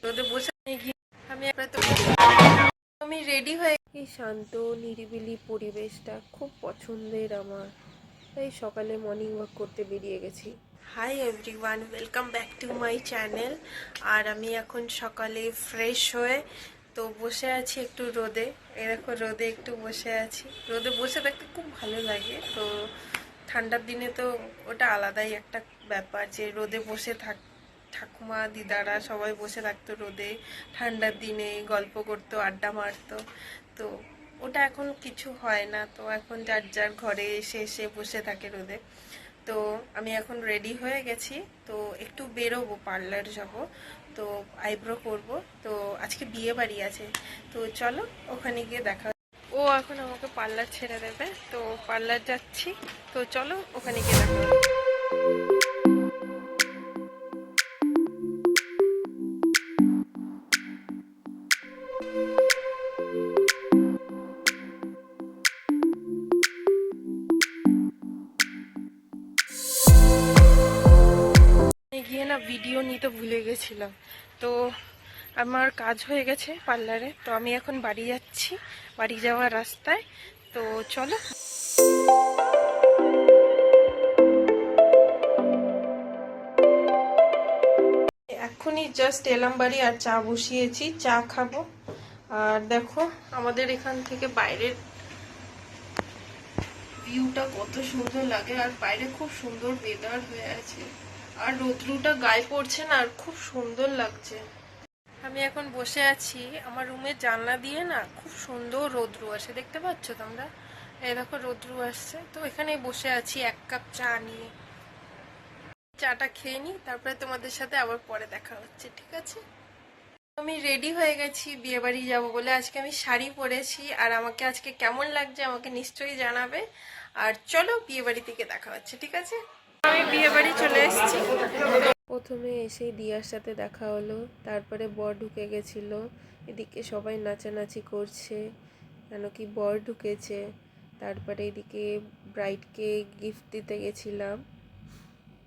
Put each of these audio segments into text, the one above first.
রোদে বসে গিয়ে আমি রেডি হয়ে এই শান্ত নিরিবিলি পরিবেশটা খুব পছন্দের আমার, তাই সকালে মর্নিং ওয়াক করতে বেরিয়ে গেছি। Hi everyone, welcome back to my channel. আর আমি এখন সকালে ফ্রেশ হয়ে তো বসে আছি একটু রোদে। এরকম রোদে একটু বসে আছি, রোদে বসে থাকতে খুব ভালো লাগে। তো ঠান্ডার দিনে তো ওটা আলাদাই একটা ব্যাপার, যে রোদে বসে ঠাকুমা দিদারা সবাই বসে থাকতো রোদে, ঠান্ডার দিনে গল্প করতো, আড্ডা মারতো। তো ওটা এখন কিছু হয় না, তো এখন যার যার ঘরে এসে এসে বসে থাকে রোদে। তো আমি এখন রেডি হয়ে গেছি, তো একটু বেরোবো, পার্লার যাব, তো আইব্রো করব। তো আজকে বিয়ে বাড়ি আছে, তো চলো ওখানে গিয়ে দেখা। ও এখন আমাকে পার্লার ছেড়ে দেবে, তো পার্লার যাচ্ছি, তো চলো ওখানে গিয়ে দেখা হবে। গিয়ে না ভিডিও নিতে ভুলে গেছিলাম, তো আমার কাজ হয়ে গেছে পার্লারে, তো আমি এখন বাড়ি যাচ্ছি, বাড়ি যাওয়ার রাস্তায়। তো চলো। এখনই জাস্ট এলাম বাড়ি, আর চা বসিয়েছি, চা খাবো। আর দেখো আমাদের এখান থেকে বাইরের ভিউটা কত সুন্দর লাগে, আর বাইরে খুব সুন্দর ওয়েদার হয়ে আছে, আর রৌদ্রুটা গায়ে পড়ছে না, আর খুব সুন্দর লাগছে। আমি এখন বসে আছি আমার রুমের জানলা দিয়ে, না খুব সুন্দর রৌদ্রু আসে, দেখতে পাচ্ছ তোমরা? এই দেখো রৌদ্রু আসছে, তো এখানে বসে আছি এক কাপ চা নিয়ে। চাটা খেয়ে নিই, তারপরে তোমাদের সাথে আবার পরে দেখা হচ্ছে, ঠিক আছে? আমি রেডি হয়ে গেছি বিয়ে বাড়ি যাবো বলে। আজকে আমি শাড়ি পরেছি, আর আমাকে আজকে কেমন লাগছে আমাকে নিশ্চয়ই জানাবে। আর চলো বিয়ে বাড়ি থেকে দেখা হচ্ছে, ঠিক আছে? আমি বিয়ে বাড়ি চলে এসেছি। প্রথমে এসেই দিয়ার সাথে দেখা হলো, তারপরে বর ঢুকে গেছিল। এদিকে সবাই নাচানাচি করছে, কেন কি বর ঢুকেছে। তারপরে এদিকে ব্রাইডকে গিফট দিতে গেছিলাম,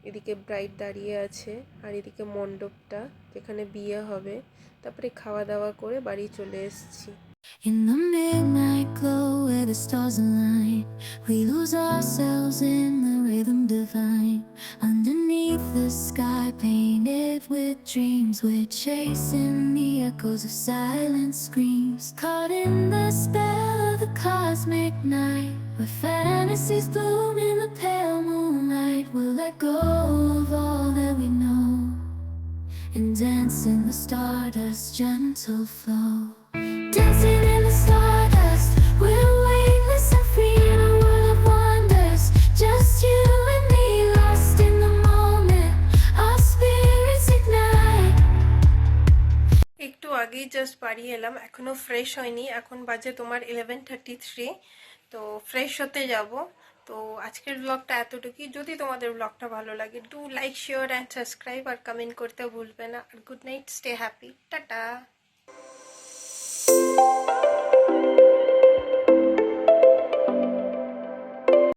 এদিকে ব্রাইড দাঁড়িয়ে আছে, আর এদিকে মণ্ডপটা যেখানে বিয়ে হবে। তারপরে খাওয়া দাওয়া করে বাড়ি চলে এসেছি। In the midnight glow where the stars align, we lose ourselves in the rhythm divine. Underneath the sky painted with dreams, we're chasing the echoes of silent screams. Caught in the spell of the cosmic night, where fantasies bloom in the pale moonlight. We'll let go of all that we know and dance in the stardust's gentle flow. Dancing in the stardust, we're weightless and free in a world of wonders. Just you and me, lost in the moment, our spirits ignite. একটু আগেই just বাড়ি এলাম, এখনো fresh হয়নি, এখন বাজে তোমার 11:33। তো ফ্রেশ হতে যাব। তো আজকের ব্লগটা এতটুকুই। যদি তোমাদের ব্লগটা ভালো লাগে, do like, share and subscribe, আর কমেন্ট করতে ভুলবে না। আর good night, stay happy, tata.